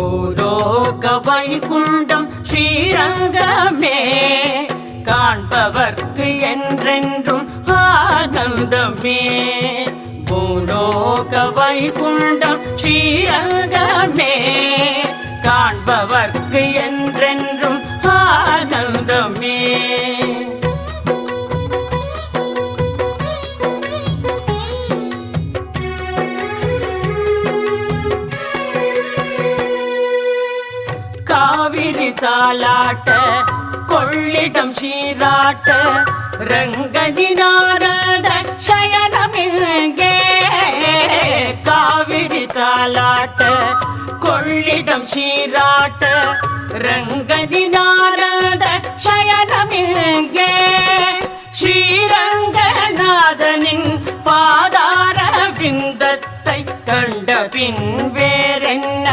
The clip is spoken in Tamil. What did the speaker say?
பூலோக வைகுண்டம் ஸ்ரீரங்கமே காண்பவர்க்கு என்றென்றும் ஆனந்தமே. பூலோக வைகுண்டம் ஸ்ரீரங்கமே காண்பவர்க்கு என்றென்றும் ஆனந்தமே. காவிரி தாலாட்ட கொள்ளிடம் சீராட்ட ரங்கனி நாரத சயனமிங்கே. காவிரி தாலாட்ட கொள்ளிடம் சீராட்ட ரங்கனி நாரத சயனமிங்கே. ஸ்ரீரங்கநாதனின் பாதார விந்தத்தை கண்ட பின் வேறென்ன